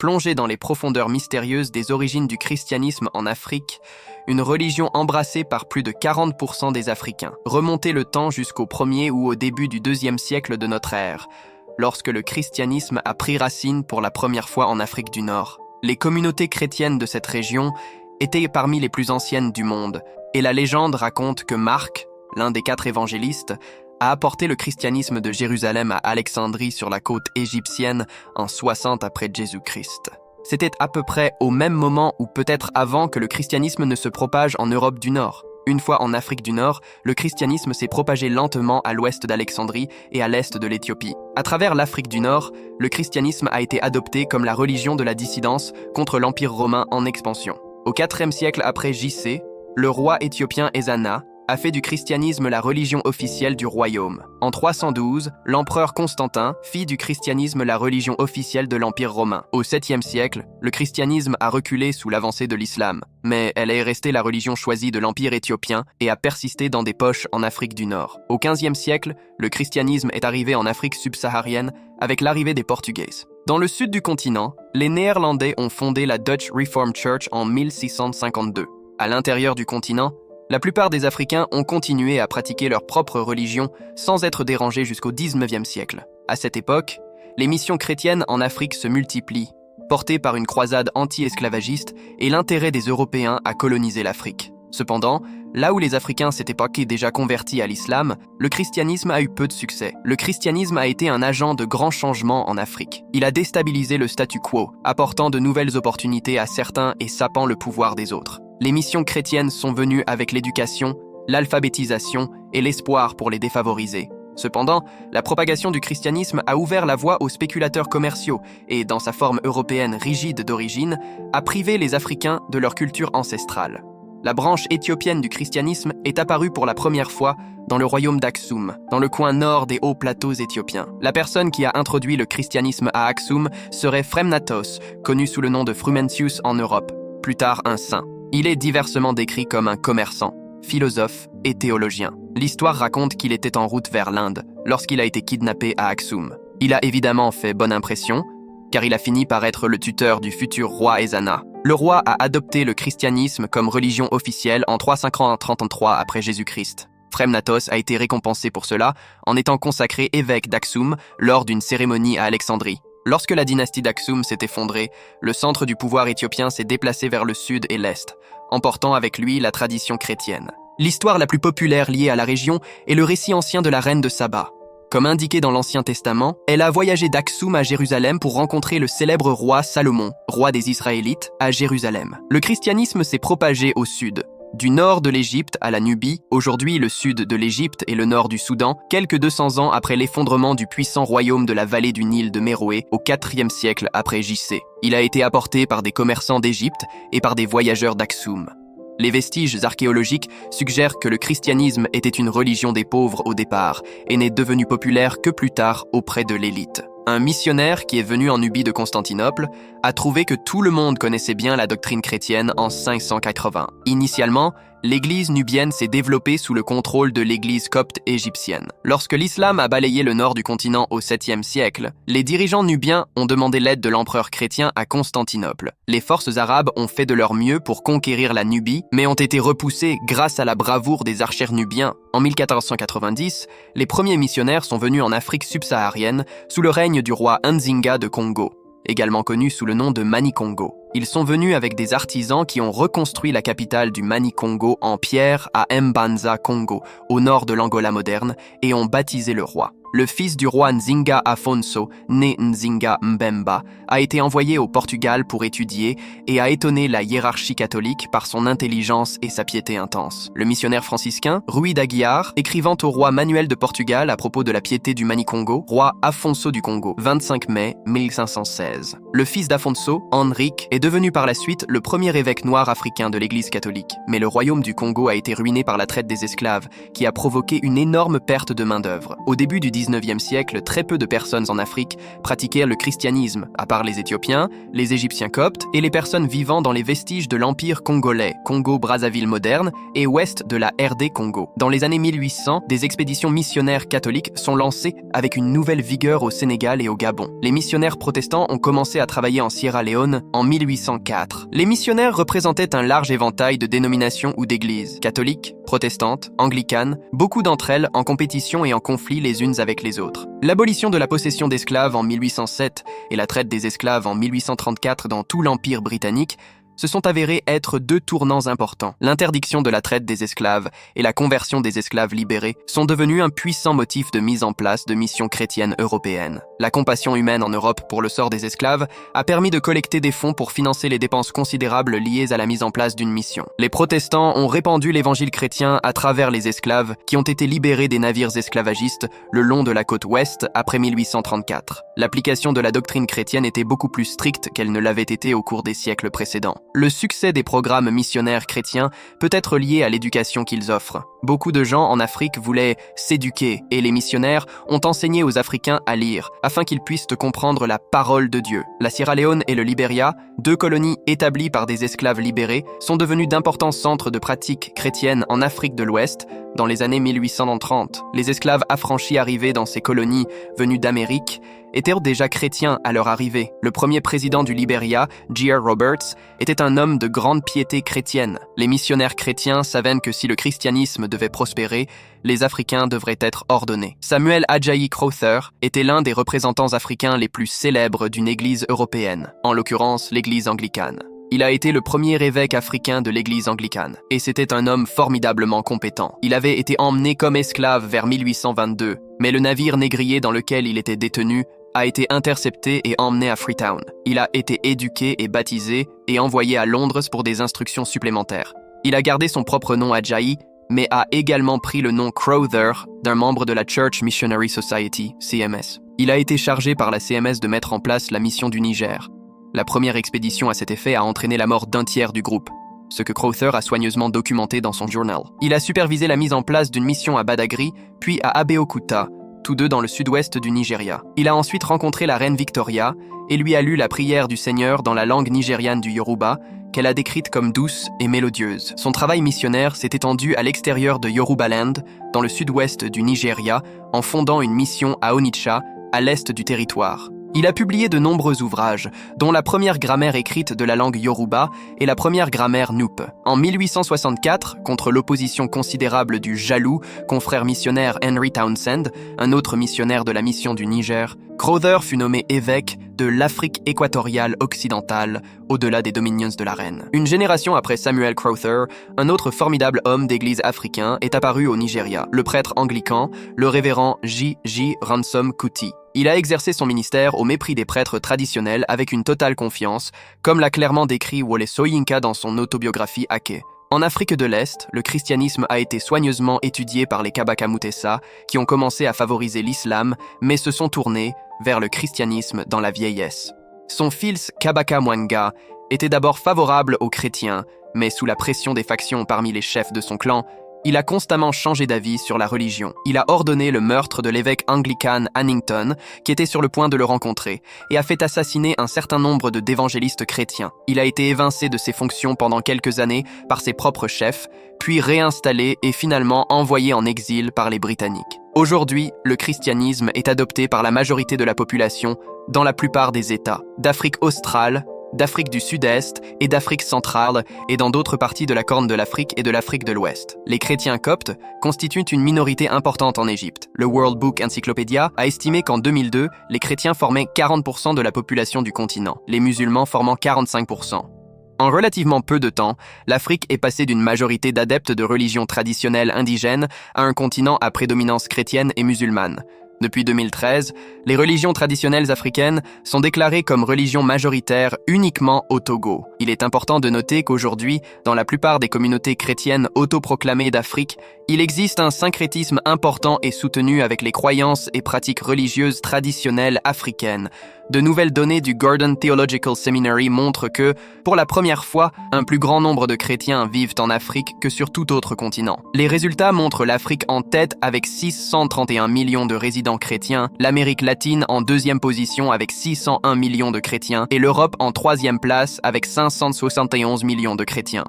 Plongé dans les profondeurs mystérieuses des origines du christianisme en Afrique, une religion embrassée par plus de 40% des Africains. Remontez le temps jusqu'au 1er ou au début du 2e siècle de notre ère, lorsque le christianisme a pris racine pour la première fois en Afrique du Nord. Les communautés chrétiennes de cette région étaient parmi les plus anciennes du monde, et la légende raconte que Marc, l'un des 4 évangélistes, a apporté le christianisme de Jérusalem à Alexandrie sur la côte égyptienne en 60 après Jésus-Christ. C'était à peu près au même moment ou peut-être avant que le christianisme ne se propage en Europe du Nord. Une fois en Afrique du Nord, le christianisme s'est propagé lentement à l'ouest d'Alexandrie et à l'est de l'Éthiopie. À travers l'Afrique du Nord, le christianisme a été adopté comme la religion de la dissidence contre l'Empire romain en expansion. Au IVe siècle après J.C., le roi éthiopien Ezana a fait du christianisme la religion officielle du royaume. En 312, l'empereur Constantin fit du christianisme la religion officielle de l'Empire romain. Au 7e siècle, le christianisme a reculé sous l'avancée de l'islam, mais elle est restée la religion choisie de l'Empire éthiopien et a persisté dans des poches en Afrique du Nord. Au 15e siècle, le christianisme est arrivé en Afrique subsaharienne avec l'arrivée des Portugais. Dans le sud du continent, les Néerlandais ont fondé la Dutch Reformed Church en 1652. À l'intérieur du continent, la plupart des Africains ont continué à pratiquer leur propre religion sans être dérangés jusqu'au XIXe siècle. À cette époque, les missions chrétiennes en Afrique se multiplient, portées par une croisade anti-esclavagiste et l'intérêt des Européens à coloniser l'Afrique. Cependant, là où les Africains s'étaient déjà convertis à l'islam, le christianisme a eu peu de succès. Le christianisme a été un agent de grands changements en Afrique. Il a déstabilisé le statu quo, apportant de nouvelles opportunités à certains et sapant le pouvoir des autres. Les missions chrétiennes sont venues avec l'éducation, l'alphabétisation et l'espoir pour les défavorisés. Cependant, la propagation du christianisme a ouvert la voie aux spéculateurs commerciaux et, dans sa forme européenne rigide d'origine, a privé les Africains de leur culture ancestrale. La branche éthiopienne du christianisme est apparue pour la première fois dans le royaume d'Aksum, dans le coin nord des hauts plateaux éthiopiens. La personne qui a introduit le christianisme à Aksum serait Fremnatos, connu sous le nom de Frumentius en Europe, plus tard un saint. Il est diversement décrit comme un commerçant, philosophe et théologien. L'histoire raconte qu'il était en route vers l'Inde lorsqu'il a été kidnappé à Aksum. Il a évidemment fait bonne impression, car il a fini par être le tuteur du futur roi Ezana. Le roi a adopté le christianisme comme religion officielle en 333 après Jésus-Christ. Fremnatos a été récompensé pour cela en étant consacré évêque d'Aksum lors d'une cérémonie à Alexandrie. Lorsque la dynastie d'Aksum s'est effondrée, le centre du pouvoir éthiopien s'est déplacé vers le sud et l'est, emportant avec lui la tradition chrétienne. L'histoire la plus populaire liée à la région est le récit ancien de la reine de Saba. Comme indiqué dans l'Ancien Testament, elle a voyagé d'Aksum à Jérusalem pour rencontrer le célèbre roi Salomon, roi des Israélites, à Jérusalem. Le christianisme s'est propagé au sud, du nord de l'Égypte à la Nubie, aujourd'hui le sud de l'Égypte et le nord du Soudan, quelques 200 ans après l'effondrement du puissant royaume de la vallée du Nil de Méroé au IVe siècle après J.C. Il a été apporté par des commerçants d'Égypte et par des voyageurs d'Aksum. Les vestiges archéologiques suggèrent que le christianisme était une religion des pauvres au départ et n'est devenu populaire que plus tard auprès de l'élite. Un missionnaire qui est venu en Nubie de Constantinople a trouvé que tout le monde connaissait bien la doctrine chrétienne en 580. Initialement, l'église nubienne s'est développée sous le contrôle de l'église copte égyptienne. Lorsque l'islam a balayé le nord du continent au 7e siècle, les dirigeants nubiens ont demandé l'aide de l'empereur chrétien à Constantinople. Les forces arabes ont fait de leur mieux pour conquérir la Nubie, mais ont été repoussées grâce à la bravoure des archers nubiens. En 1490, les premiers missionnaires sont venus en Afrique subsaharienne sous le règne du roi Nzinga de Congo, également connu sous le nom de Mani-Congo. Ils sont venus avec des artisans qui ont reconstruit la capitale du Mani-Congo en pierre à Mbanza, Congo, au nord de l'Angola moderne, et ont baptisé le roi. Le fils du roi Nzinga Afonso, né Nzinga Mbemba, a été envoyé au Portugal pour étudier et a étonné la hiérarchie catholique par son intelligence et sa piété intense. Le missionnaire franciscain, Rui d'Aguiar, écrivant au roi Manuel de Portugal à propos de la piété du Mani-Congo, roi Afonso du Congo, 25 mai 1516. Le fils d'Afonso, Henrique, est devenu par la suite le premier évêque noir africain de l'Église catholique. Mais le royaume du Congo a été ruiné par la traite des esclaves, qui a provoqué une énorme perte de main-d'œuvre. Au début du 19e siècle, très peu de personnes en Afrique pratiquaient le christianisme, à part les Éthiopiens, les Égyptiens coptes et les personnes vivant dans les vestiges de l'Empire congolais, Congo-Brazzaville moderne, et ouest de la RD Congo. Dans les années 1800, des expéditions missionnaires catholiques sont lancées avec une nouvelle vigueur au Sénégal et au Gabon. Les missionnaires protestants ont commencé à travailler en Sierra Leone en 1804. Les missionnaires représentaient un large éventail de dénominations ou d'églises, catholiques, protestantes, anglicanes, beaucoup d'entre elles en compétition et en conflit les unes avec les autres. L'abolition de la possession d'esclaves en 1807 et la traite des esclaves en 1834 dans tout l'Empire britannique se sont avérés être deux tournants importants. L'interdiction de la traite des esclaves et la conversion des esclaves libérés sont devenus un puissant motif de mise en place de missions chrétiennes européennes. La compassion humaine en Europe pour le sort des esclaves a permis de collecter des fonds pour financer les dépenses considérables liées à la mise en place d'une mission. Les protestants ont répandu l'évangile chrétien à travers les esclaves qui ont été libérés des navires esclavagistes le long de la côte ouest après 1834. L'application de la doctrine chrétienne était beaucoup plus stricte qu'elle ne l'avait été au cours des siècles précédents. Le succès des programmes missionnaires chrétiens peut être lié à l'éducation qu'ils offrent. Beaucoup de gens en Afrique voulaient s'éduquer et les missionnaires ont enseigné aux Africains à lire afin qu'ils puissent comprendre la parole de Dieu. La Sierra Leone et le Libéria, deux colonies établies par des esclaves libérés, sont devenus d'importants centres de pratique chrétienne en Afrique de l'Ouest dans les années 1830. Les esclaves affranchis arrivés dans ces colonies venues d'Amérique étaient déjà chrétiens à leur arrivée. Le premier président du Libéria, J.R. Roberts, était un homme de grande piété chrétienne. Les missionnaires chrétiens savaient que si le christianisme devait prospérer, les Africains devraient être ordonnés. Samuel Adjayi Crowther était l'un des représentants africains les plus célèbres d'une église européenne, en l'occurrence l'église anglicane. Il a été le premier évêque africain de l'église anglicane, et c'était un homme formidablement compétent. Il avait été emmené comme esclave vers 1822, mais le navire négrier dans lequel il était détenu a été intercepté et emmené à Freetown. Il a été éduqué et baptisé et envoyé à Londres pour des instructions supplémentaires. Il a gardé son propre nom Adjayi, mais a également pris le nom Crowther d'un membre de la Church Missionary Society, CMS. Il a été chargé par la CMS de mettre en place la mission du Niger. La première expédition à cet effet a entraîné la mort d'un tiers du groupe, ce que Crowther a soigneusement documenté dans son journal. Il a supervisé la mise en place d'une mission à Badagry, puis à Abeokuta, tous deux dans le sud-ouest du Nigeria. Il a ensuite rencontré la reine Victoria et lui a lu la prière du Seigneur dans la langue nigériane du Yoruba, qu'elle a décrite comme douce et mélodieuse. Son travail missionnaire s'est étendu à l'extérieur de Yorubaland, dans le sud-ouest du Nigeria, en fondant une mission à Onitsha, à l'est du territoire. Il a publié de nombreux ouvrages, dont la première grammaire écrite de la langue Yoruba et la première grammaire Nupe. En 1864, contre l'opposition considérable du jaloux confrère missionnaire Henry Townsend, un autre missionnaire de la mission du Niger, Crowther fut nommé évêque de l'Afrique équatoriale occidentale, au-delà des dominions de la reine. Une génération après Samuel Crowther, un autre formidable homme d'église africain est apparu au Nigeria, le prêtre anglican, le révérend J.J. Ransom Kuti. Il a exercé son ministère au mépris des prêtres traditionnels avec une totale confiance, comme l'a clairement décrit Wole Soyinka dans son autobiographie Ake. En Afrique de l'Est, le christianisme a été soigneusement étudié par les Kabaka Mutesa, qui ont commencé à favoriser l'islam, mais se sont tournés vers le christianisme dans la vieillesse. Son fils Kabaka Mwanga était d'abord favorable aux chrétiens, mais sous la pression des factions parmi les chefs de son clan, il a constamment changé d'avis sur la religion. Il a ordonné le meurtre de l'évêque anglican Hannington, qui était sur le point de le rencontrer, et a fait assassiner un certain nombre d'évangélistes chrétiens. Il a été évincé de ses fonctions pendant quelques années par ses propres chefs, puis réinstallé et finalement envoyé en exil par les Britanniques. Aujourd'hui, le christianisme est adopté par la majorité de la population dans la plupart des États, d'Afrique australe, d'Afrique du Sud-Est et d'Afrique centrale et dans d'autres parties de la Corne de l'Afrique et de l'Afrique de l'Ouest. Les chrétiens coptes constituent une minorité importante en Égypte. Le World Book Encyclopedia a estimé qu'en 2002, les chrétiens formaient 40% de la population du continent, les musulmans formant 45%. En relativement peu de temps, l'Afrique est passée d'une majorité d'adeptes de religions traditionnelles indigènes à un continent à prédominance chrétienne et musulmane. Depuis 2013, les religions traditionnelles africaines sont déclarées comme religions majoritaires uniquement au Togo. Il est important de noter qu'aujourd'hui, dans la plupart des communautés chrétiennes autoproclamées d'Afrique, il existe un syncrétisme important et soutenu avec les croyances et pratiques religieuses traditionnelles africaines. De nouvelles données du Gordon Theological Seminary montrent que, pour la première fois, un plus grand nombre de chrétiens vivent en Afrique que sur tout autre continent. Les résultats montrent l'Afrique en tête avec 631 millions de résidents résidents chrétiens, l'Amérique latine en deuxième position avec 601 millions de chrétiens et l'Europe en troisième place avec 571 millions de chrétiens.